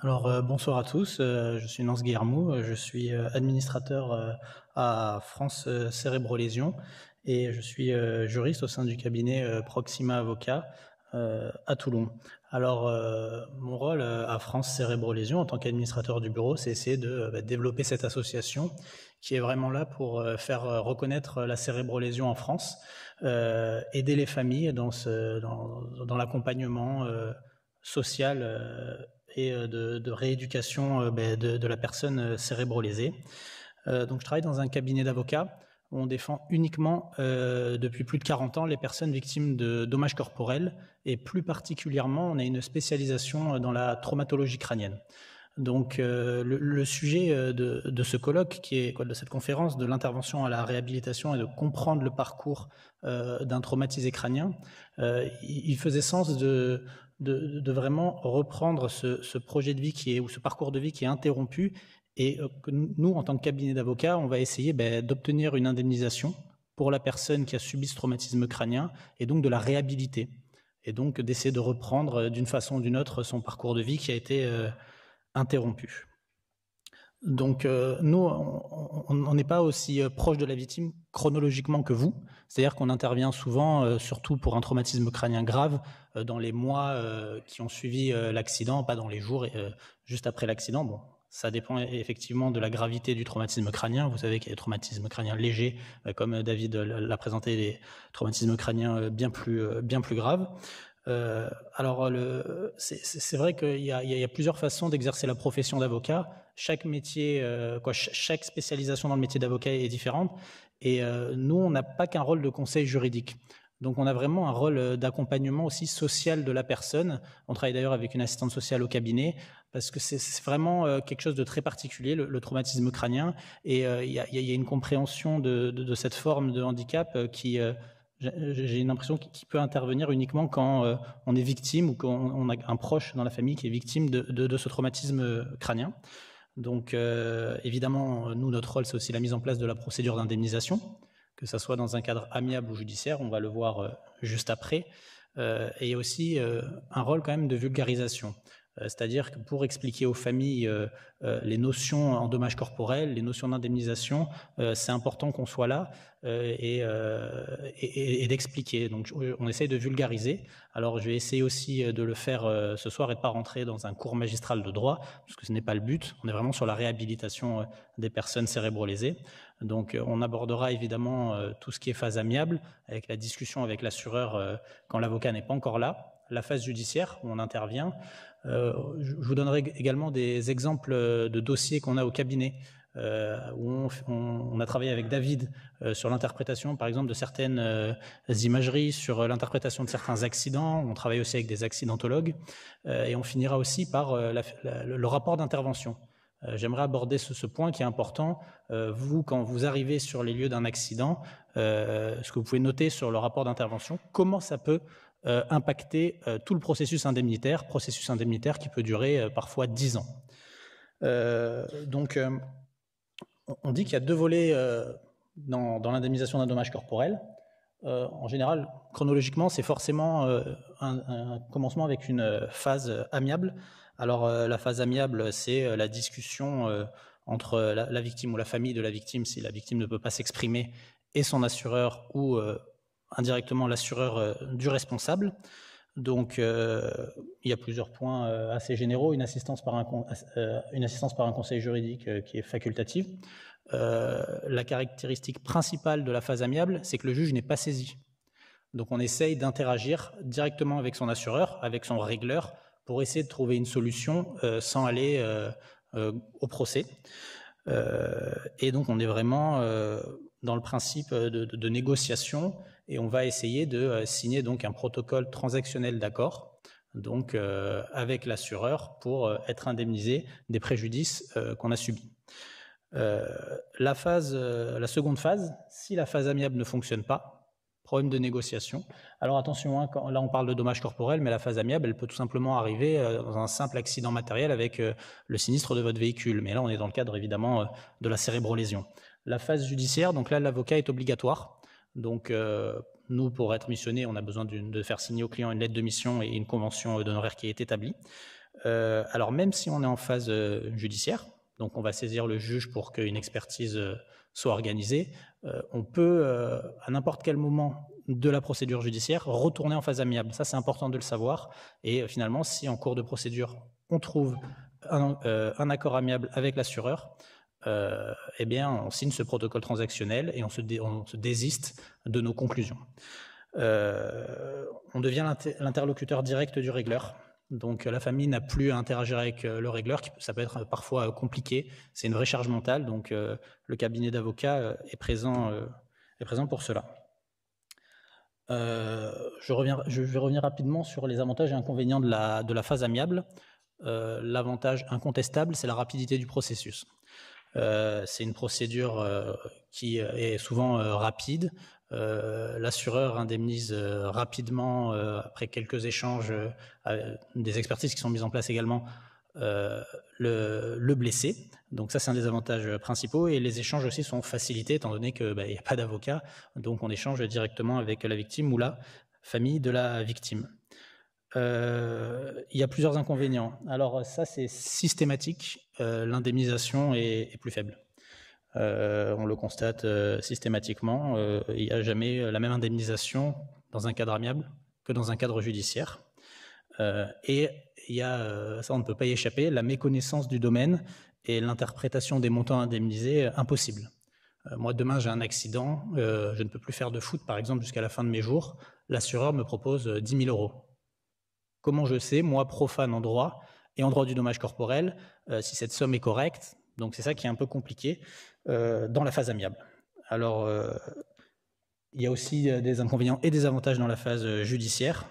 Bonsoir à tous, je suis Nance Guillermo, je suis administrateur à France Cérébro-Lésions et je suis juriste au sein du cabinet Proxima Avocat à Toulon. Mon rôle à France Cérébro-Lésions en tant qu'administrateur du bureau, c'est essayer de développer cette association qui est vraiment là pour faire reconnaître la cérébro-lésion en France, aider les familles dans l'accompagnement social et de rééducation de la personne cérébro-lésée. Donc je travaille dans un cabinet d'avocats où on défend uniquement depuis plus de 40 ans les personnes victimes de dommages corporels et plus particulièrement on a une spécialisation dans la traumatologie crânienne. Donc le sujet de ce colloque, de cette conférence, de l'intervention à la réhabilitation et de comprendre le parcours d'un traumatisé crânien, il faisait sens de vraiment reprendre ce projet de vie ou ce parcours de vie qui est interrompu et que nous, en tant que cabinet d'avocats, on va essayer d'obtenir une indemnisation pour la personne qui a subi ce traumatisme crânien et donc de la réhabiliter et donc d'essayer de reprendre d'une façon ou d'une autre son parcours de vie qui a été interrompu. Donc nous, on n'est pas aussi proche de la victime chronologiquement que vous, c'est-à-dire qu'on intervient souvent, surtout pour un traumatisme crânien grave, dans les mois qui ont suivi l'accident, pas dans les jours juste après l'accident. Bon, ça dépend effectivement de la gravité du traumatisme crânien. Vous savez qu'il y a des traumatismes crâniens légers, comme David l'a présenté, des traumatismes crâniens bien plus graves. C'est vrai qu'il y a plusieurs façons d'exercer la profession d'avocat. Chaque métier, chaque spécialisation dans le métier d'avocat est différente. Et nous, on n'a pas qu'un rôle de conseil juridique. Donc, on a vraiment un rôle d'accompagnement aussi social de la personne. On travaille d'ailleurs avec une assistante sociale au cabinet parce que c'est vraiment quelque chose de très particulier, le traumatisme crânien. Et il y a une compréhension de cette forme de handicap qui j'ai une impression qu'il peut intervenir uniquement quand on est victime ou qu'on a un proche dans la famille qui est victime de ce traumatisme crânien. Donc évidemment, nous, notre rôle, c'est aussi la mise en place de la procédure d'indemnisation, que ça soit dans un cadre amiable ou judiciaire, on va le voir juste après, et aussi un rôle quand même de vulgarisation. C'est-à-dire que pour expliquer aux familles les notions en dommages corporels, les notions d'indemnisation, c'est important qu'on soit là et d'expliquer. Donc on essaye de vulgariser. Alors je vais essayer aussi de le faire ce soir et de ne pas rentrer dans un cours magistral de droit, parce que ce n'est pas le but. On est vraiment sur la réhabilitation des personnes cérébro-lésées. Donc on abordera évidemment tout ce qui est phase amiable, avec la discussion avec l'assureur quand l'avocat n'est pas encore là. La phase judiciaire où on intervient. Je vous donnerai également des exemples de dossiers qu'on a au cabinet où on a travaillé avec David sur l'interprétation, par exemple, de certaines imageries, sur l'interprétation de certains accidents. On travaille aussi avec des accidentologues et on finira aussi par le rapport d'intervention. J'aimerais aborder ce point qui est important. Vous, quand vous arrivez sur les lieux d'un accident, ce que vous pouvez noter sur le rapport d'intervention, comment ça peut impacter tout le processus indemnitaire qui peut durer parfois 10 ans. On dit qu'il y a deux volets dans l'indemnisation d'un dommage corporel. En général, chronologiquement, c'est forcément un commencement avec une phase amiable. Alors, la phase amiable, c'est la discussion entre la victime ou la famille de la victime, si la victime ne peut pas s'exprimer, et son assureur ou indirectement l'assureur du responsable. Donc, il y a plusieurs points assez généraux. Une assistance par un conseil juridique qui est facultative. La caractéristique principale de la phase amiable, c'est que le juge n'est pas saisi. Donc, on essaye d'interagir directement avec son assureur, avec son régleur, pour essayer de trouver une solution sans aller au procès. Et donc, on est vraiment dans le principe de négociation et on va essayer de signer donc un protocole transactionnel d'accord donc avec l'assureur pour être indemnisé des préjudices qu'on a subis. La seconde phase, si la phase amiable ne fonctionne pas, problème de négociation. Alors attention, hein, là on parle de dommages corporels, mais la phase amiable, elle peut tout simplement arriver dans un simple accident matériel avec le sinistre de votre véhicule. Mais là, on est dans le cadre évidemment de la cérébro-lésion. La phase judiciaire, donc là, l'avocat est obligatoire. Donc nous, pour être missionné, on a besoin de faire signer au client une lettre de mission et une convention d'honoraires qui est établie. Alors même si on est en phase judiciaire, donc on va saisir le juge pour qu'une expertise soit organisée, on peut à n'importe quel moment de la procédure judiciaire retourner en phase amiable. Ça, c'est important de le savoir. Et finalement, si en cours de procédure, on trouve un accord amiable avec l'assureur, eh bien, on signe ce protocole transactionnel et on se désiste de nos conclusions. On devient l'interlocuteur direct du régleur. Donc la famille n'a plus à interagir avec le régleur, ça peut être parfois compliqué, c'est une vraie charge mentale, donc le cabinet d'avocats est présent pour cela. Je vais revenir rapidement sur les avantages et inconvénients de la phase amiable. L'avantage incontestable, c'est la rapidité du processus. C'est une procédure qui est souvent rapide. L'assureur indemnise rapidement, après quelques échanges, des expertises qui sont mises en place également, le blessé. Donc ça, c'est un des avantages principaux. Et les échanges aussi sont facilités, étant donné qu'il n'y a pas d'avocat. Donc on échange directement avec la victime ou la famille de la victime. Il y a plusieurs inconvénients. Alors ça, c'est systématique. L'indemnisation est plus faible. On le constate systématiquement. Il n'y a jamais la même indemnisation dans un cadre amiable que dans un cadre judiciaire. Et il y a, ça on ne peut pas y échapper, la méconnaissance du domaine et l'interprétation des montants indemnisés impossible. Moi, demain, j'ai un accident, je ne peux plus faire de foot, par exemple, jusqu'à la fin de mes jours. L'assureur me propose 10 000 €. Comment je sais, moi, profane en droit et en droit du dommage corporel, si cette somme est correcte? Donc c'est ça qui est un peu compliqué dans la phase amiable. Alors, il y a aussi des inconvénients et des avantages dans la phase judiciaire.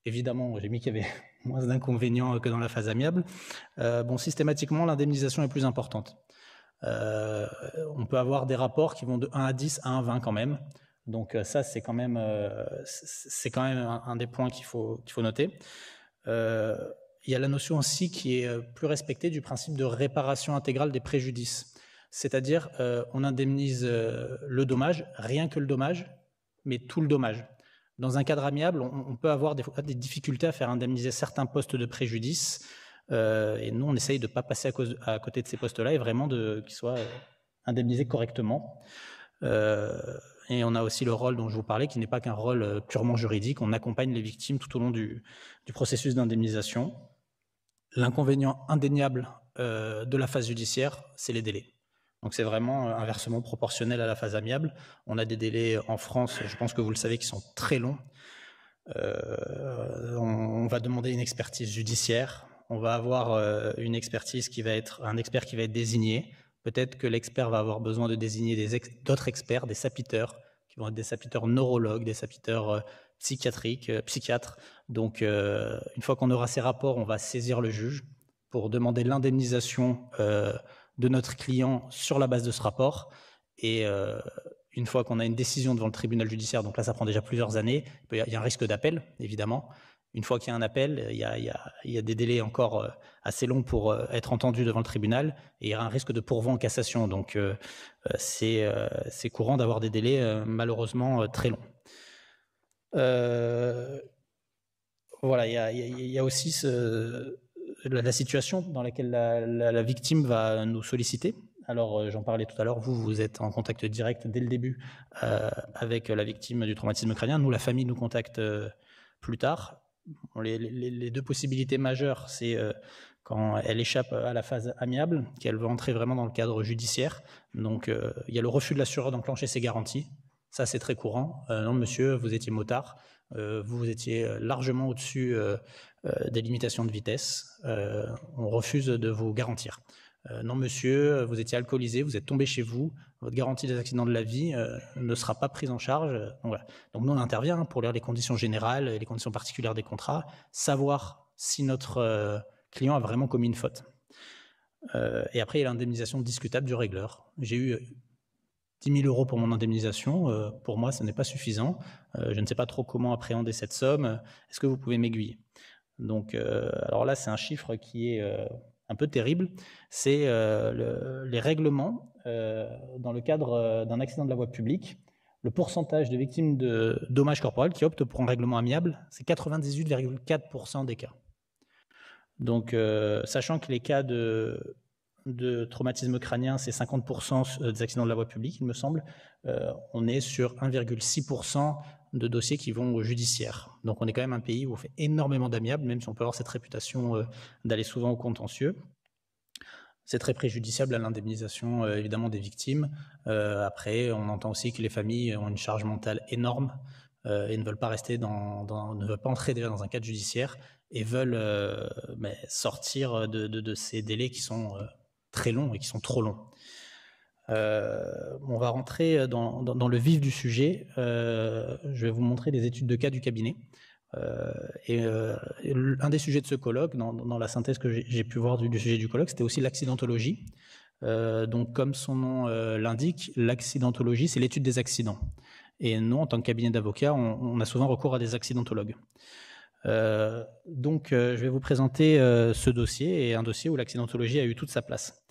Évidemment, j'ai mis qu'il y avait moins d'inconvénients que dans la phase amiable. Bon, systématiquement, l'indemnisation est plus importante. On peut avoir des rapports qui vont de 1 à 10 à 1 à 20 quand même. Donc ça, c'est quand même un des points qu'il faut noter. Il y a la notion aussi qui est plus respectée du principe de réparation intégrale des préjudices. C'est-à-dire, on indemnise le dommage, rien que le dommage, mais tout le dommage. Dans un cadre amiable, on peut avoir des difficultés à faire indemniser certains postes de préjudice. Et nous, on essaye de ne pas passer à côté de ces postes-là et vraiment qu'ils soient indemnisés correctement. Et on a aussi le rôle dont je vous parlais, qui n'est pas qu'un rôle purement juridique. On accompagne les victimes tout au long du processus d'indemnisation. L'inconvénient indéniable de la phase judiciaire, c'est les délais. Donc c'est vraiment inversement proportionnel à la phase amiable. On a des délais en France, je pense que vous le savez, qui sont très longs. On va demander une expertise judiciaire. On va avoir un expert qui va être désigné. Peut-être que l'expert va avoir besoin de désigner d'autres experts, des sapiteurs, qui vont être des sapiteurs neurologues, des sapiteurs psychiatres. Donc, une fois qu'on aura ces rapports, on va saisir le juge pour demander l'indemnisation de notre client sur la base de ce rapport. Et une fois qu'on a une décision devant le tribunal judiciaire, donc là, ça prend déjà plusieurs années, il y a un risque d'appel, évidemment. Une fois qu'il y a un appel, il y a des délais encore assez longs pour être entendu devant le tribunal et il y aura un risque de pourvoi en cassation. Donc, c'est courant d'avoir des délais malheureusement très longs. Voilà, il y a aussi la situation dans laquelle la victime va nous solliciter. Alors, j'en parlais tout à l'heure, vous êtes en contact direct dès le début avec la victime du traumatisme crânien. Nous, la famille nous contacte plus tard. Les deux possibilités majeures, c'est quand elle échappe à la phase amiable, qu'elle veut entrer vraiment dans le cadre judiciaire. Donc, il y a le refus de l'assureur d'enclencher ses garanties. Ça, c'est très courant. Non, monsieur, vous étiez motard. Vous étiez largement au-dessus des limitations de vitesse. On refuse de vous garantir. Non, monsieur, vous étiez alcoolisé, vous êtes tombé chez vous, votre garantie des accidents de la vie ne sera pas prise en charge. Donc, voilà. Donc nous, on intervient pour lire les conditions générales et les conditions particulières des contrats, savoir si notre client a vraiment commis une faute. Et après, il y a l'indemnisation discutable du régleur. J'ai eu 10 000 € pour mon indemnisation. Pour moi, ce n'est pas suffisant. Je ne sais pas trop comment appréhender cette somme. Est-ce que vous pouvez m'aiguiller? Donc, alors là, c'est un chiffre qui est un peu terrible, c'est les règlements dans le cadre d'un accident de la voie publique. Le pourcentage de victimes de dommages corporels qui optent pour un règlement amiable, c'est 98,4% des cas. Donc, sachant que les cas de traumatisme crânien, c'est 50% des accidents de la voie publique, il me semble, on est sur 1,6% de dossiers qui vont au judiciaire. Donc on est quand même un pays où on fait énormément d'amiables, même si on peut avoir cette réputation d'aller souvent au contentieux. C'est très préjudiciable à l'indemnisation évidemment des victimes. Après, on entend aussi que les familles ont une charge mentale énorme et ne veulent pas rester ne veulent pas entrer déjà dans un cadre judiciaire et veulent sortir de ces délais qui sont très longs et qui sont trop longs. On va rentrer dans le vif du sujet. Je vais vous montrer des études de cas du cabinet. Un des sujets de ce colloque, dans la synthèse que j'ai pu voir du sujet du colloque, c'était aussi l'accidentologie. Donc, comme son nom l'indique, l'accidentologie, c'est l'étude des accidents. Et nous, en tant que cabinet d'avocats, on a souvent recours à des accidentologues. Donc, je vais vous présenter ce dossier, et un dossier où l'accidentologie a eu toute sa place.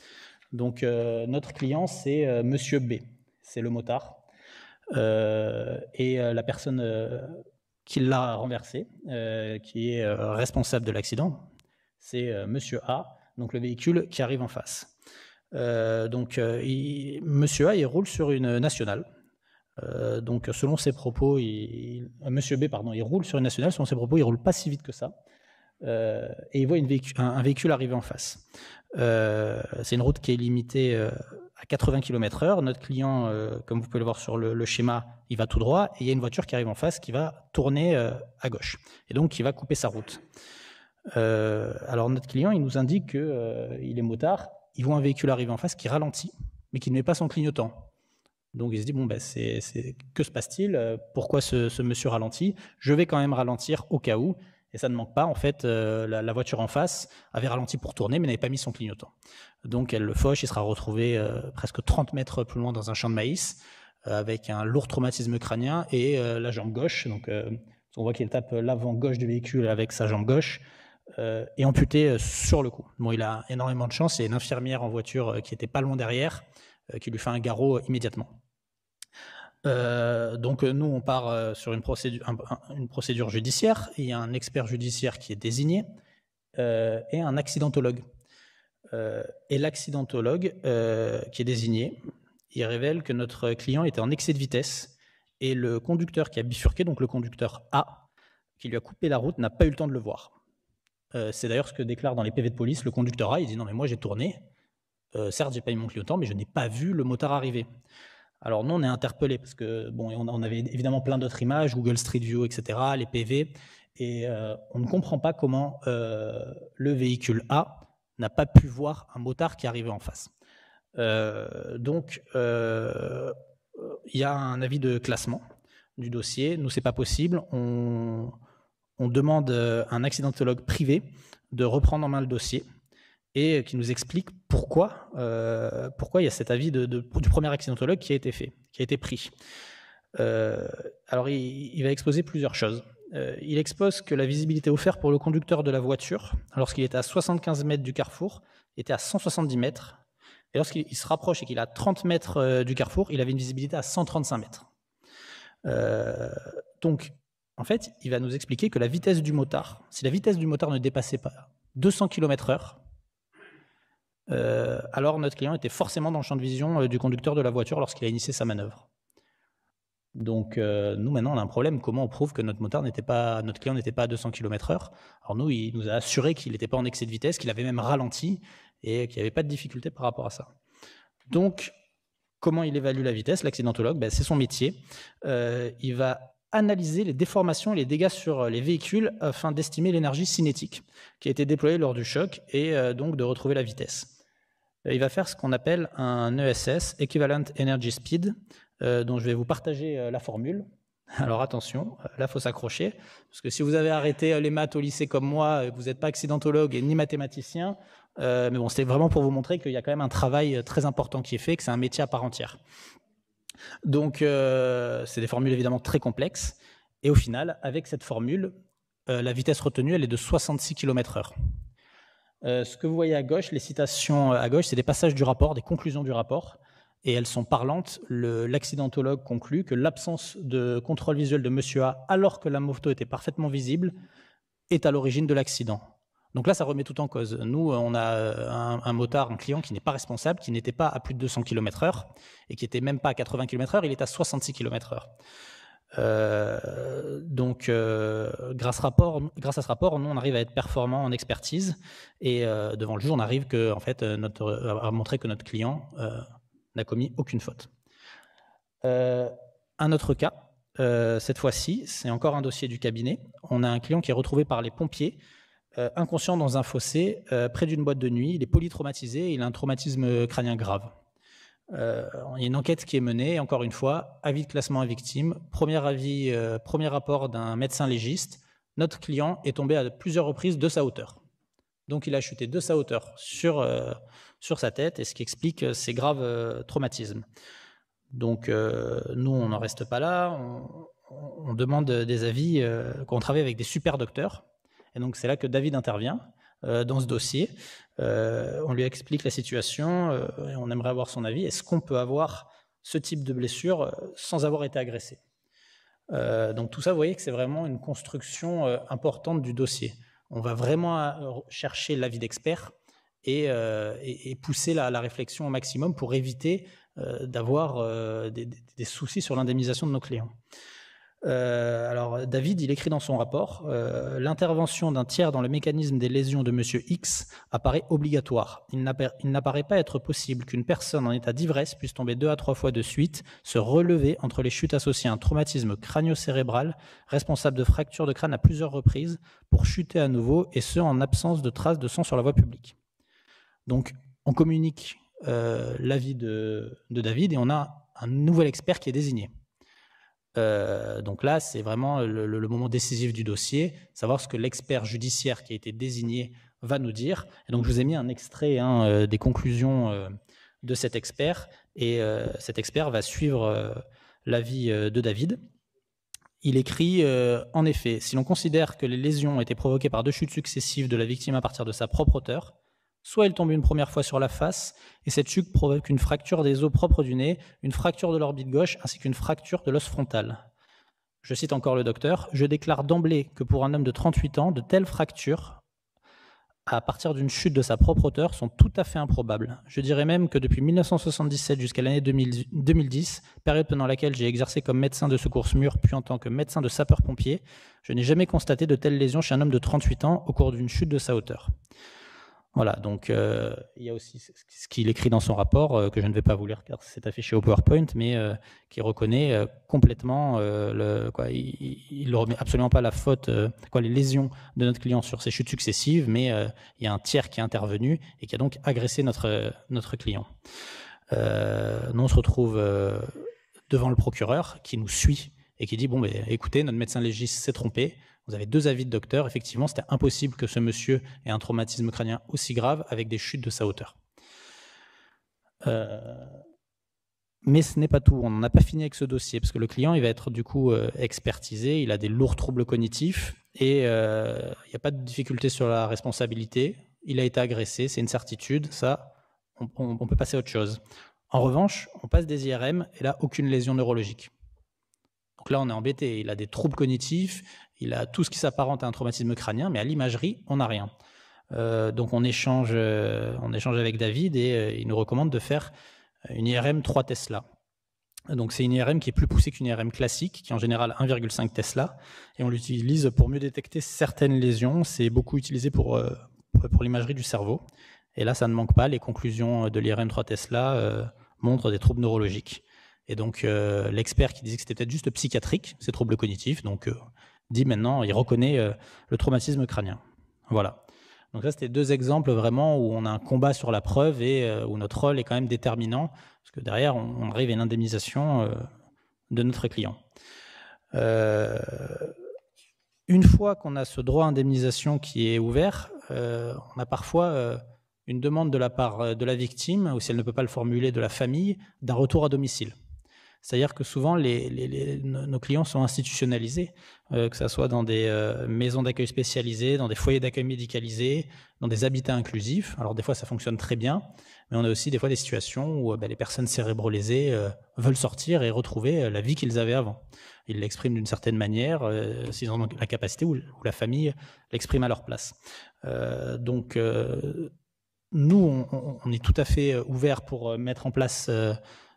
Donc, notre client, c'est Monsieur B. C'est le motard. Et la personne qui l'a renversé, qui est responsable de l'accident, c'est Monsieur A, donc le véhicule qui arrive en face. Monsieur A, il roule sur une nationale. Donc, selon ses propos, Monsieur B, pardon, il roule sur une nationale. Selon ses propos, il roule pas si vite que ça. Et il voit un véhicule arriver en face. C'est une route qui est limitée à 80 km/h. Notre client, comme vous pouvez le voir sur le schéma, il va tout droit, et il y a une voiture qui arrive en face qui va tourner à gauche, et donc qui va couper sa route. Alors notre client, il nous indique qu'il est motard, il voit un véhicule arriver en face qui ralentit, mais qui ne met pas son clignotant. Donc il se dit, bon, que se passe-t-il? Pourquoi ce monsieur ralentit? Je vais quand même ralentir au cas où. Et ça ne manque pas, en fait, la voiture en face avait ralenti pour tourner, mais n'avait pas mis son clignotant. Donc elle le fauche, il sera retrouvé presque 30 mètres plus loin dans un champ de maïs, avec un lourd traumatisme crânien et la jambe gauche. Donc on voit qu'il tape l'avant gauche du véhicule avec sa jambe gauche, et amputé sur le coup. Bon, il a énormément de chance, il y a une infirmière en voiture qui était pas loin derrière, qui lui fait un garrot immédiatement. Donc nous, on part sur une procédure judiciaire. Il y a un expert judiciaire qui est désigné et un accidentologue. Et l'accidentologue qui est désigné, il révèle que notre client était en excès de vitesse et le conducteur qui a bifurqué, donc le conducteur A, qui lui a coupé la route, n'a pas eu le temps de le voir. C'est d'ailleurs ce que déclare dans les PV de police le conducteur A. Il dit « Non, mais moi j'ai tourné. Certes, j'ai pas mis mon clignotant, mais je n'ai pas vu le motard arriver. » Alors nous, on est interpellés parce que on avait évidemment plein d'autres images, Google Street View, etc., les PV, et on ne comprend pas comment le véhicule A n'a pas pu voir un motard qui arrivait en face. Donc, il y a un avis de classement du dossier. Nous, c'est pas possible. On demande à un accidentologue privé de reprendre en main le dossier et qui nous explique pourquoi il y a cet avis du premier accidentologue qui a été fait, qui a été pris. Alors, il va exposer plusieurs choses. Il expose que la visibilité offerte pour le conducteur de la voiture, lorsqu'il était à 75 mètres du carrefour, était à 170 mètres. Et lorsqu'il se rapproche et qu'il est à 30 mètres du carrefour, il avait une visibilité à 135 mètres. Donc, en fait, il va nous expliquer que la vitesse du motard, si la vitesse du motard ne dépassait pas 200 km/h, alors notre client était forcément dans le champ de vision du conducteur de la voiture lorsqu'il a initié sa manœuvre. Donc nous maintenant on a un problème, comment on prouve que notre client n'était pas à 200 km/h? Alors nous, il nous a assuré qu'il n'était pas en excès de vitesse, qu'il avait même ralenti et qu'il n'y avait pas de difficulté par rapport à ça. Donc comment il évalue la vitesse? L'accidentologue, c'est son métier. Il va analyser les déformations et les dégâts sur les véhicules afin d'estimer l'énergie cinétique qui a été déployée lors du choc et donc de retrouver la vitesse. Il va faire ce qu'on appelle un ESS, Equivalent Energy Speed, dont je vais vous partager la formule. Alors attention, là il faut s'accrocher, parce que si vous avez arrêté les maths au lycée comme moi, vous n'êtes pas accidentologue et ni mathématicien, mais bon, c'était vraiment pour vous montrer qu'il y a quand même un travail très important qui est fait, que c'est un métier à part entière. Donc c'est des formules évidemment très complexes, et au final, avec cette formule, la vitesse retenue, elle est de 66 km/h. Ce que vous voyez à gauche, les citations à gauche, c'est des passages du rapport, des conclusions du rapport, et elles sont parlantes. L'accidentologue conclut que l'absence de contrôle visuel de Monsieur A, alors que la moto était parfaitement visible, est à l'origine de l'accident. Donc là, ça remet tout en cause. Nous, on a un motard, un client qui n'est pas responsable, qui n'était pas à plus de 200 km/h et qui n'était même pas à 80 km/h, il est à 66 km/h. Donc, grâce à ce rapport, nous, on arrive à être performant en expertise et devant le juge, on arrive à montrer que notre client n'a commis aucune faute. Un autre cas, cette fois-ci, c'est encore un dossier du cabinet. On a un client qui est retrouvé par les pompiers, inconscient dans un fossé, près d'une boîte de nuit. Il est polytraumatisé, il a un traumatisme crânien grave. Il y a une enquête qui est menée, encore une fois, avis de classement à victime, premier rapport d'un médecin légiste. Notre client est tombé à plusieurs reprises de sa hauteur. Donc il a chuté de sa hauteur sur sa tête, et ce qui explique ces graves traumatismes. Donc nous, on n'en reste pas là, on demande des avis, qu'on travaille avec des super docteurs. Et donc c'est là que David intervient dans ce dossier. On lui explique la situation et on aimerait avoir son avis. Est-ce qu'on peut avoir ce type de blessure sans avoir été agressé? Donc tout ça, vous voyez que c'est vraiment une construction importante du dossier. On va vraiment chercher l'avis d'experts et pousser la réflexion au maximum pour éviter d'avoir des soucis sur l'indemnisation de nos clients. Alors David, il écrit dans son rapport l'intervention d'un tiers dans le mécanisme des lésions de Monsieur X apparaît obligatoire. Il n'apparaît pas être possible qu'une personne en état d'ivresse puisse tomber 2 à 3 fois de suite, se relever entre les chutes associées à un traumatisme crânio-cérébral responsable de fractures de crâne à plusieurs reprises pour chuter à nouveau, et ce en absence de traces de sang sur la voie publique. Donc on communique l'avis de David et on a un nouvel expert qui est désigné. Donc là, c'est vraiment le moment décisif du dossier, savoir ce que l'expert judiciaire qui a été désigné va nous dire. Et donc, je vous ai mis un extrait des conclusions de cet expert, et cet expert va suivre l'avis de David. Il écrit « En effet, si l'on considère que les lésions ont été provoquées par 2 chutes successives de la victime à partir de sa propre hauteur, soit elle tombe une première fois sur la face, et cette chute provoque une fracture des os propres du nez, une fracture de l'orbite gauche, ainsi qu'une fracture de l'os frontal. Je cite encore le docteur, « Je déclare d'emblée que pour un homme de 38 ans, de telles fractures, à partir d'une chute de sa propre hauteur, sont tout à fait improbables. Je dirais même que depuis 1977 jusqu'à l'année 2010, période pendant laquelle j'ai exercé comme médecin de secours SMUR, puis en tant que médecin de sapeur-pompier, je n'ai jamais constaté de telles lésions chez un homme de 38 ans au cours d'une chute de sa hauteur. » Voilà, donc il y a aussi ce qu'il écrit dans son rapport, que je ne vais pas vous lire car c'est affiché au PowerPoint, mais qui reconnaît complètement, il ne remet absolument pas la faute, les lésions de notre client sur ces chutes successives, mais il y a un tiers qui est intervenu et qui a donc agressé notre client. Nous, on se retrouve devant le procureur qui nous suit et qui dit « Bon, écoutez, notre médecin légiste s'est trompé. Vous avez 2 avis de docteur. Effectivement, c'était impossible que ce monsieur ait un traumatisme crânien aussi grave avec des chutes de sa hauteur. » Mais ce n'est pas tout. On n'en a pas fini avec ce dossier parce que le client, il va être du coup expertisé. Il a des lourds troubles cognitifs et il n'y a pas de difficulté sur la responsabilité. Il a été agressé, c'est une certitude. Ça, on peut passer à autre chose. En revanche, on passe des IRM et là, aucune lésion neurologique. Donc là, on est embêté. Il a des troubles cognitifs, il a tout ce qui s'apparente à un traumatisme crânien, mais à l'imagerie, on n'a rien. Donc on échange avec David et il nous recommande de faire une IRM 3 Tesla. Donc c'est une IRM qui est plus poussée qu'une IRM classique, qui est en général 1,5 Tesla, et on l'utilise pour mieux détecter certaines lésions. C'est beaucoup utilisé pour l'imagerie du cerveau. Et là, ça ne manque pas. Les conclusions de l'IRM 3 Tesla montrent des troubles neurologiques. Et donc, l'expert qui disait que c'était peut-être juste psychiatrique, ces troubles cognitifs, donc dit maintenant, il reconnaît le traumatisme crânien. Voilà. Donc ça, c'était 2 exemples vraiment où on a un combat sur la preuve et où notre rôle est quand même déterminant, parce que derrière, on arrive à une indemnisation de notre client. Une fois qu'on a ce droit à indemnisation qui est ouvert, on a parfois une demande de la part de la victime, ou si elle ne peut pas le formuler, de la famille, d'un retour à domicile. C'est-à-dire que souvent, nos clients sont institutionnalisés, que ce soit dans des maisons d'accueil spécialisées, dans des foyers d'accueil médicalisés, dans des habitats inclusifs. Alors des fois, ça fonctionne très bien, mais on a aussi des fois des situations où les personnes cérébrolésées veulent sortir et retrouver la vie qu'ils avaient avant. Ils l'expriment d'une certaine manière, s'ils en ont la capacité, ou la famille l'exprime à leur place. Nous, on est tout à fait ouvert pour mettre en place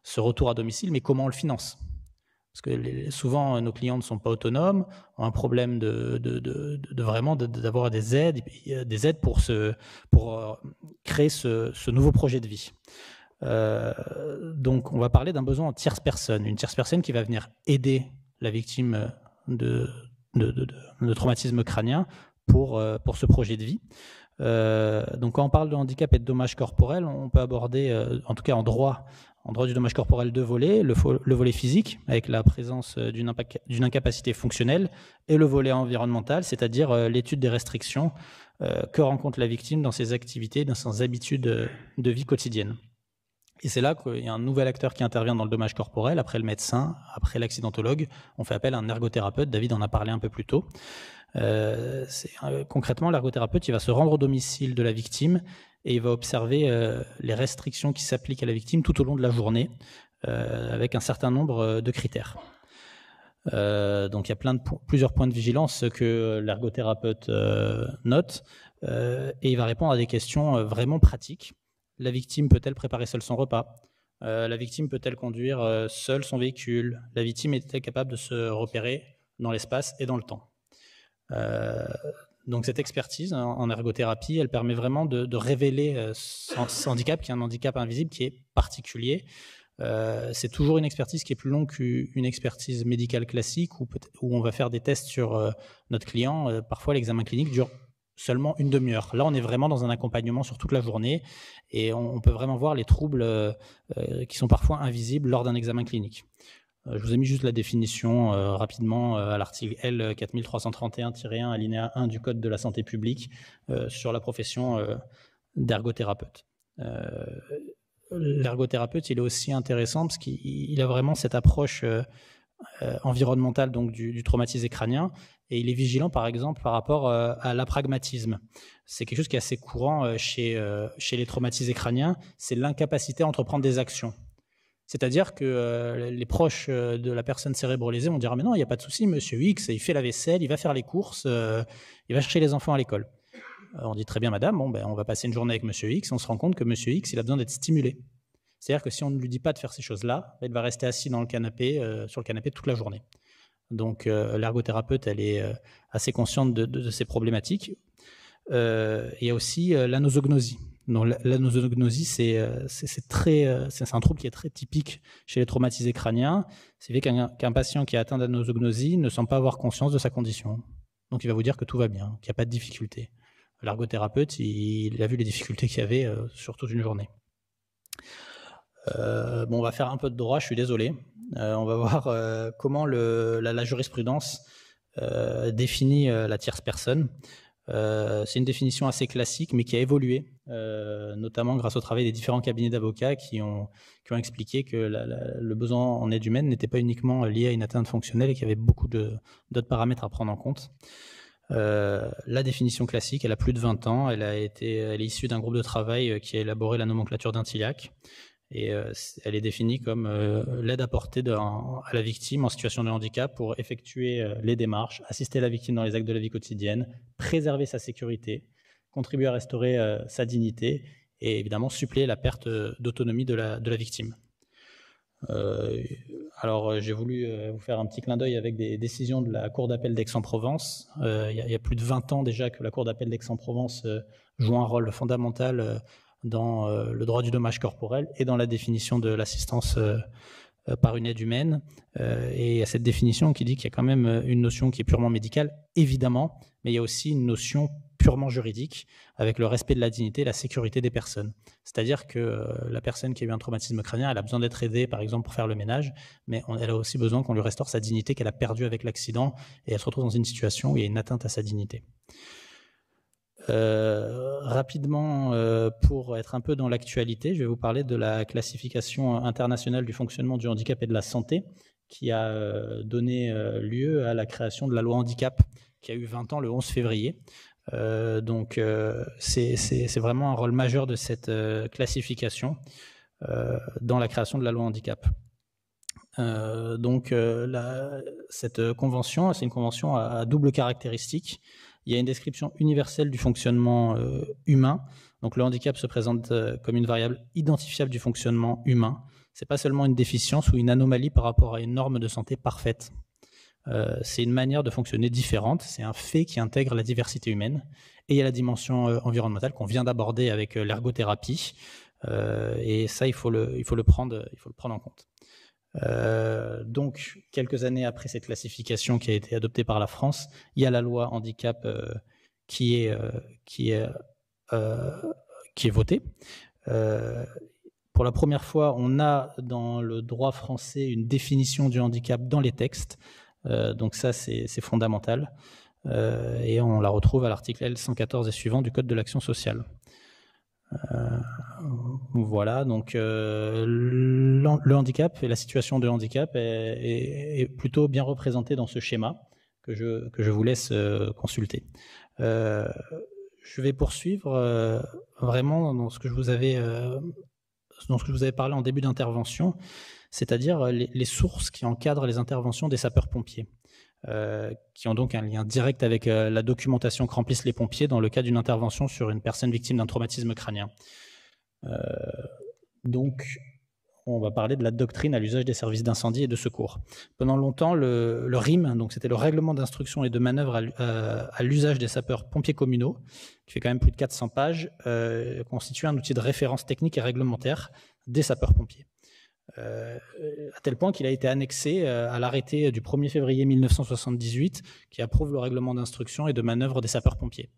ce retour à domicile, mais comment on le finance? Parce que souvent, nos clients ne sont pas autonomes, ont un problème d'avoir des aides pour créer ce nouveau projet de vie. Donc, on va parler d'un besoin en tierce personne, une tierce personne qui va venir aider la victime de traumatisme crânien pour ce projet de vie. Donc, quand on parle de handicap et de dommages corporels, on peut aborder, en tout cas en droit du dommage corporel, deux volets, le volet physique, avec la présence d'une incapacité fonctionnelle, et le volet environnemental, c'est-à-dire l'étude des restrictions que rencontre la victime dans ses activités, dans ses habitudes de vie quotidienne. Et c'est là qu'il y a un nouvel acteur qui intervient dans le dommage corporel. Après le médecin, après l'accidentologue, on fait appel à un ergothérapeute. David en a parlé un peu plus tôt. Concrètement, l'ergothérapeute, il va se rendre au domicile de la victime et il va observer les restrictions qui s'appliquent à la victime tout au long de la journée, avec un certain nombre de critères. Donc il y a plusieurs points de vigilance que l'ergothérapeute note, et il va répondre à des questions vraiment pratiques. La victime peut-elle préparer seule son repas? La victime peut-elle conduire seule son véhicule? La victime est-elle capable de se repérer dans l'espace et dans le temps? Donc cette expertise en ergothérapie, elle permet vraiment de révéler ce handicap, qui est un handicap invisible, qui est particulier. C'est toujours une expertise qui est plus longue qu'une expertise médicale classique, où on va faire des tests sur notre client. Parfois, l'examen clinique dure seulement une demi-heure. Là, on est vraiment dans un accompagnement sur toute la journée et on peut vraiment voir les troubles qui sont parfois invisibles lors d'un examen clinique. Je vous ai mis juste la définition rapidement à l'article L 4331-1 alinéa 1 du Code de la santé publique sur la profession d'ergothérapeute. L'ergothérapeute, il est aussi intéressant parce qu'il a vraiment cette approche environnementale donc du traumatisé crânien, et il est vigilant par exemple par rapport à l'apragmatisme. C'est quelque chose qui est assez courant chez les traumatisés crâniens, c'est l'incapacité à entreprendre des actions. C'est-à-dire que les proches de la personne cérébrolésée vont dire « Ah mais non, il n'y a pas de souci, monsieur X, il fait la vaisselle, il va faire les courses, il va chercher les enfants à l'école. » On dit « Très bien madame, bon, on va passer une journée avec monsieur X, on se rend compte que monsieur X, il a besoin d'être stimulé. » C'est-à-dire que si on ne lui dit pas de faire ces choses-là, il va rester assis dans le canapé, sur le canapé toute la journée. Donc l'ergothérapeute, elle est assez consciente de ces problématiques. Il y a aussi l'anosognosie. L'anosognosie, c'est un trouble qui est très typique chez les traumatisés crâniens. C'est fait qu'un patient qui est atteint d'anosognosie ne semble pas avoir conscience de sa condition. Donc il va vous dire que tout va bien, qu'il n'y a pas de difficulté. L'ergothérapeute, il a vu les difficultés qu'il y avait sur toute une journée. On va faire un peu de droit, je suis désolé. On va voir comment la jurisprudence définit la tierce personne. C'est une définition assez classique, mais qui a évolué, notamment grâce au travail des différents cabinets d'avocats qui ont expliqué que le besoin en aide humaine n'était pas uniquement lié à une atteinte fonctionnelle et qu'il y avait beaucoup d'autres paramètres à prendre en compte. La définition classique, elle a plus de 20 ans, elle est issue d'un groupe de travail qui a élaboré la nomenclature d'Intillac. Et elle est définie comme l'aide apportée à la victime en situation de handicap pour effectuer les démarches, assister la victime dans les actes de la vie quotidienne, préserver sa sécurité, contribuer à restaurer sa dignité et évidemment suppléer la perte d'autonomie de la victime. Alors j'ai voulu vous faire un petit clin d'œil avec des décisions de la Cour d'appel d'Aix-en-Provence. Il y a plus de 20 ans déjà que la Cour d'appel d'Aix-en-Provence joue un rôle fondamental dans le droit du dommage corporel et dans la définition de l'assistance par une aide humaine. Et il y a cette définition qui dit qu'il y a quand même une notion qui est purement médicale, évidemment, mais il y a aussi une notion purement juridique avec le respect de la dignité et la sécurité des personnes. C'est-à-dire que la personne qui a eu un traumatisme crânien, elle a besoin d'être aidée, par exemple, pour faire le ménage, mais elle a aussi besoin qu'on lui restaure sa dignité qu'elle a perdue avec l'accident et elle se retrouve dans une situation où il y a une atteinte à sa dignité. Rapidement, pour être un peu dans l'actualité, je vais vous parler de la classification internationale du fonctionnement du handicap et de la santé, qui a donné lieu à la création de la loi handicap, qui a eu 20 ans le 11 février. Donc c'est vraiment un rôle majeur de cette classification dans la création de la loi handicap. Cette convention, c'est une convention à double caractéristique. Il y a une description universelle du fonctionnement humain. Donc le handicap se présente comme une variable identifiable du fonctionnement humain. Ce n'est pas seulement une déficience ou une anomalie par rapport à une norme de santé parfaite. C'est une manière de fonctionner différente. C'est un fait qui intègre la diversité humaine. Et il y a la dimension environnementale qu'on vient d'aborder avec l'ergothérapie. Et ça, il faut le prendre en compte. Donc, quelques années après cette classification qui a été adoptée par la France, il y a la loi handicap qui est votée. Pour la première fois, on a dans le droit français une définition du handicap dans les textes. Donc ça, c'est fondamental. Et on la retrouve à l'article L114 et suivant du Code de l'action sociale. Voilà, donc le handicap et la situation de handicap est plutôt bien représentée dans ce schéma que je vous laisse consulter. Je vais poursuivre vraiment dans ce que je vous avais parlé en début d'intervention, c'est-à-dire les sources qui encadrent les interventions des sapeurs-pompiers. Qui ont donc un lien direct avec la documentation que remplissent les pompiers dans le cas d'une intervention sur une personne victime d'un traumatisme crânien. Donc, on va parler de la doctrine à l'usage des services d'incendie et de secours. Pendant longtemps, le RIM, donc c'était le règlement d'instruction et de manœuvre à l'usage des sapeurs-pompiers communaux, qui fait quand même plus de 400 pages, constitue un outil de référence technique et réglementaire des sapeurs-pompiers. À tel point qu'il a été annexé à l'arrêté du 1er février 1978 qui approuve le règlement d'instruction et de manœuvre des sapeurs-pompiers.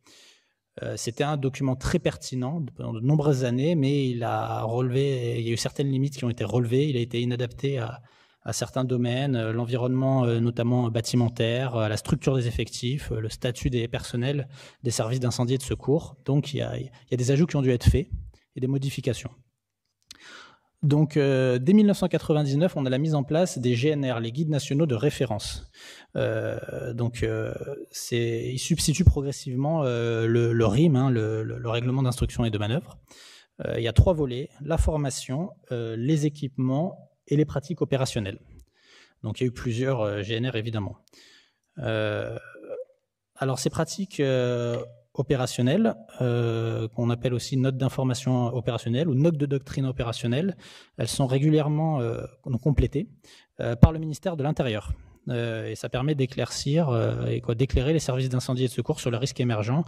C'était un document très pertinent pendant de nombreuses années, mais il y a eu certaines limites qui ont été relevées. Il a été inadapté à certains domaines, l'environnement notamment bâtimentaire, la structure des effectifs, le statut des personnels des services d'incendie et de secours. Donc il y a des ajouts qui ont dû être faits et des modifications. Donc, dès 1999, on a la mise en place des GNR, les guides nationaux de référence. Il substitue progressivement le RIM, le règlement d'instruction et de manœuvre. Il y a 3 volets, la formation, les équipements et les pratiques opérationnelles. Donc, il y a eu plusieurs GNR, évidemment. Alors, ces pratiques opérationnelles, qu'on appelle aussi notes d'information opérationnelle ou notes de doctrine opérationnelle, elles sont régulièrement complétées par le ministère de l'Intérieur. Et ça permet d'éclairer les services d'incendie et de secours sur le risque émergent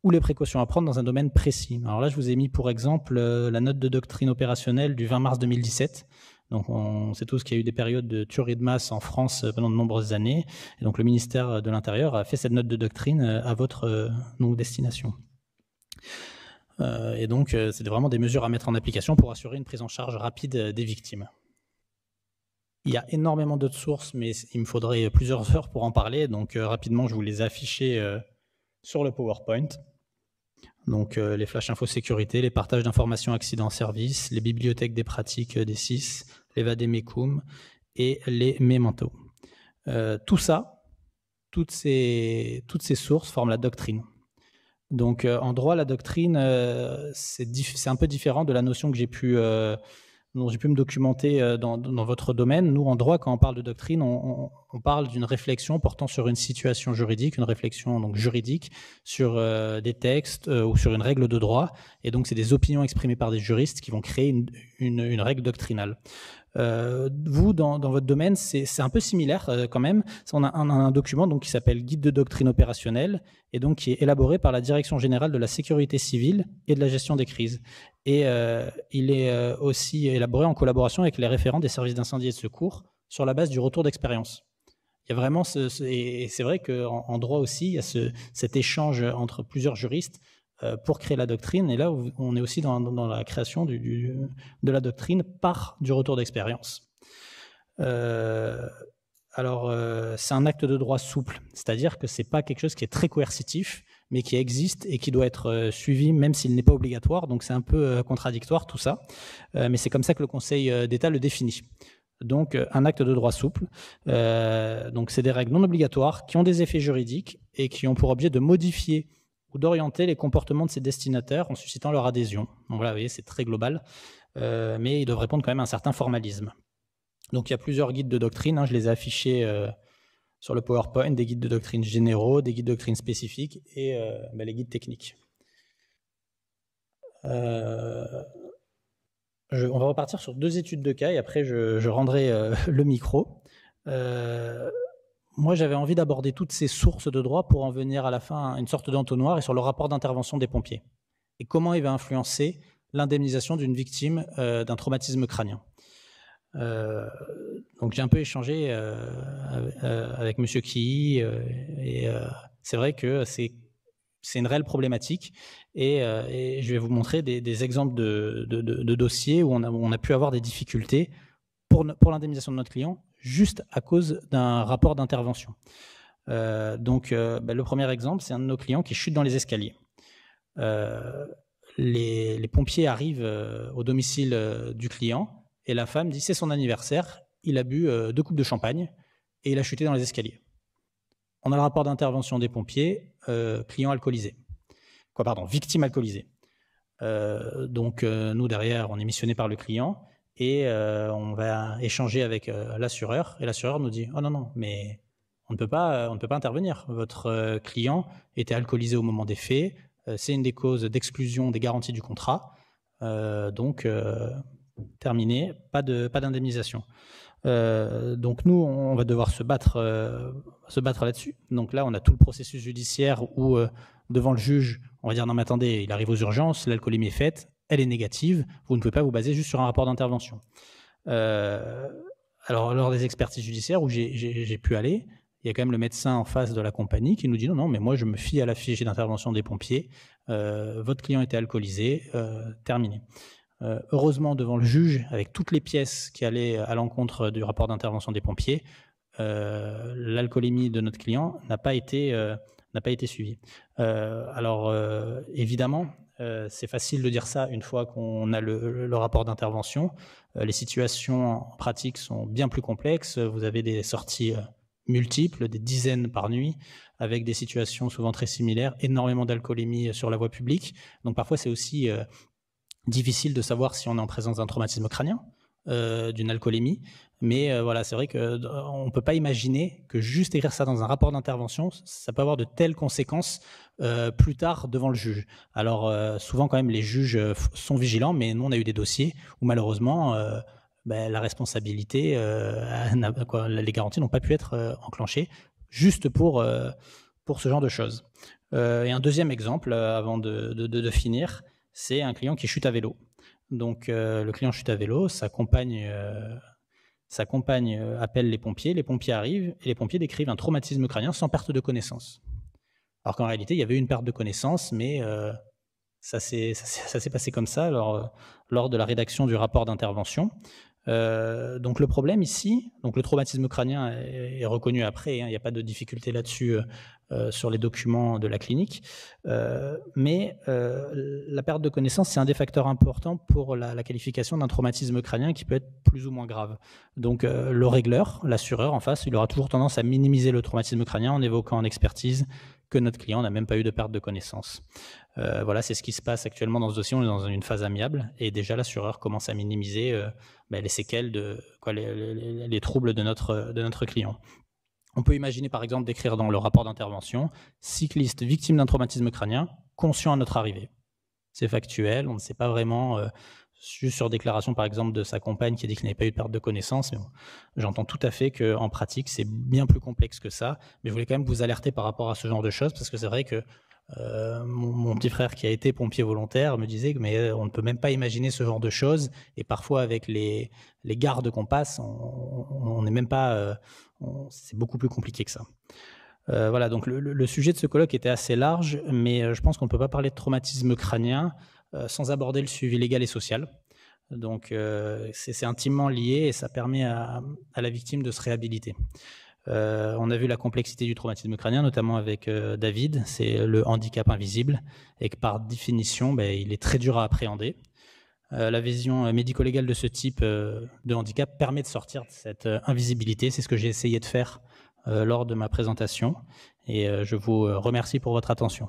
ou les précautions à prendre dans un domaine précis. Alors là, je vous ai mis pour exemple la note de doctrine opérationnelle du 20 mars 2017. Donc on sait tous qu'il y a eu des périodes de tueries de masse en France pendant de nombreuses années. Et donc le ministère de l'Intérieur a fait cette note de doctrine à votre destination. Et donc c'est vraiment des mesures à mettre en application pour assurer une prise en charge rapide des victimes. Il y a énormément d'autres sources, mais il me faudrait plusieurs heures pour en parler. Donc rapidement, je vous les ai affichées sur le PowerPoint. Donc les flash info sécurité, les partages d'informations accidents service, les bibliothèques des pratiques des SIS, les vademecum et les mementos. Tout ça, toutes ces sources forment la doctrine. Donc en droit, la doctrine, c'est un peu différent de la notion que dont j'ai pu me documenter dans votre domaine. Nous, en droit, quand on parle de doctrine, on parle d'une réflexion portant sur une situation juridique, une réflexion donc juridique sur des textes ou sur une règle de droit. Et donc, c'est des opinions exprimées par des juristes qui vont créer une règle doctrinale. Vous, dans votre domaine, c'est un peu similaire quand même. On a un document donc, qui s'appelle Guide de doctrine opérationnelle et donc qui est élaboré par la Direction générale de la sécurité civile et de la gestion des crises. Et il est aussi élaboré en collaboration avec les référents des services d'incendie et de secours sur la base du retour d'expérience. Il y a vraiment et c'est vrai qu'en droit aussi, il y a cet échange entre plusieurs juristes pour créer la doctrine. Et là, on est aussi dans la création de la doctrine par du retour d'expérience. Alors, c'est un acte de droit souple, c'est-à-dire que ce n'est pas quelque chose qui est très coercitif, mais qui existe et qui doit être suivi même s'il n'est pas obligatoire. Donc c'est un peu contradictoire tout ça, mais c'est comme ça que le Conseil d'État le définit. Donc un acte de droit souple, donc c'est des règles non obligatoires qui ont des effets juridiques et qui ont pour objet de modifier ou d'orienter les comportements de ses destinataires en suscitant leur adhésion. Donc voilà, vous voyez, c'est très global, mais ils doivent répondre quand même à un certain formalisme. Donc il y a plusieurs guides de doctrine, je les ai affichés sur le PowerPoint, des guides de doctrine généraux, des guides de doctrine spécifiques et les guides techniques. On va repartir sur 2 études de cas et après je rendrai le micro. Moi, j'avais envie d'aborder toutes ces sources de droit pour en venir à la fin à une sorte d'entonnoir et sur le rapport d'intervention des pompiers et comment il va influencer l'indemnisation d'une victime d'un traumatisme crânien. Donc j'ai un peu échangé avec Monsieur Quilly et c'est vrai que c'est une réelle problématique et je vais vous montrer des exemples de dossiers où on a pu avoir des difficultés pour l'indemnisation de notre client juste à cause d'un rapport d'intervention. Le premier exemple, c'est un de nos clients qui chute dans les escaliers. Les pompiers arrivent au domicile du client et la femme dit c'est son anniversaire, il a bu 2 coupes de champagne et il a chuté dans les escaliers. On a le rapport d'intervention des pompiers, client alcoolisé. Victime alcoolisée. Nous derrière, on est missionné par le client et on va échanger avec l'assureur et l'assureur nous dit « Oh non, mais on ne peut pas intervenir. Votre client était alcoolisé au moment des faits, c'est une des causes d'exclusion des garanties du contrat, terminé, pas d'indemnisation. » Donc nous, on va devoir se battre là-dessus. Donc là, on a tout le processus judiciaire où devant le juge, on va dire non mais attendez, il arrive aux urgences, l'alcoolémie est faite, elle est négative, vous ne pouvez pas vous baser juste sur un rapport d'intervention. Alors lors des expertises judiciaires où j'ai pu aller, il y a quand même le médecin en face de la compagnie qui nous dit non mais moi je me fie à la fiche d'intervention des pompiers, votre client était alcoolisé, terminé. Heureusement, devant le juge, avec toutes les pièces qui allaient à l'encontre du rapport d'intervention des pompiers, l'alcoolémie de notre client n'a pas été suivie. Évidemment, c'est facile de dire ça une fois qu'on a le rapport d'intervention. Les situations en pratique sont bien plus complexes. Vous avez des sorties multiples, des dizaines par nuit, avec des situations souvent très similaires, énormément d'alcoolémie sur la voie publique. Donc parfois, c'est aussi difficile de savoir si on est en présence d'un traumatisme crânien, d'une alcoolémie, mais voilà, c'est vrai qu'on ne peut pas imaginer que juste écrire ça dans un rapport d'intervention, ça peut avoir de telles conséquences plus tard devant le juge. Alors souvent quand même les juges sont vigilants, mais nous on a eu des dossiers où malheureusement la responsabilité, les garanties n'ont pas pu être enclenchées juste pour ce genre de choses. Et un deuxième exemple, avant de finir, c'est un client qui chute à vélo. Donc le client chute à vélo, sa compagne appelle les pompiers arrivent et les pompiers décrivent un traumatisme crânien sans perte de connaissance. Alors qu'en réalité, il y avait une perte de connaissance, mais ça s'est passé comme ça lors de la rédaction du rapport d'intervention. Donc le problème ici, donc le traumatisme crânien est reconnu après, il n'y a pas de difficulté là-dessus sur les documents de la clinique, mais la perte de connaissance, c'est un des facteurs importants pour la qualification d'un traumatisme crânien qui peut être plus ou moins grave. Donc le régleur, l'assureur en face, il aura toujours tendance à minimiser le traumatisme crânien en évoquant en expertise que notre client n'a même pas eu de perte de connaissance. Voilà, c'est ce qui se passe actuellement dans ce dossier. On est dans une phase amiable et déjà l'assureur commence à minimiser les séquelles, les troubles de notre client. On peut imaginer par exemple d'écrire dans le rapport d'intervention « cycliste victime d'un traumatisme crânien, conscient à notre arrivée ». C'est factuel, on ne sait pas vraiment, juste sur déclaration par exemple de sa compagne qui dit qu'il n'avait pas eu de perte de connaissance, mais bon, j'entends tout à fait qu'en pratique c'est bien plus complexe que ça, mais je voulais quand même vous alerter par rapport à ce genre de choses parce que c'est vrai que mon petit frère qui a été pompier volontaire me disait que on ne peut même pas imaginer ce genre de choses et parfois avec les gardes qu'on passe, on n'est même pas, c'est beaucoup plus compliqué que ça. Voilà, donc le sujet de ce colloque était assez large, mais je pense qu'on ne peut pas parler de traumatisme crânien sans aborder le suivi légal et social. Donc c'est intimement lié et ça permet à la victime de se réhabiliter. On a vu la complexité du traumatisme crânien, notamment avec David, c'est le handicap invisible, et que par définition, il est très dur à appréhender. La vision médico-légale de ce type de handicap permet de sortir de cette invisibilité. C'est ce que j'ai essayé de faire lors de ma présentation. Et je vous remercie pour votre attention.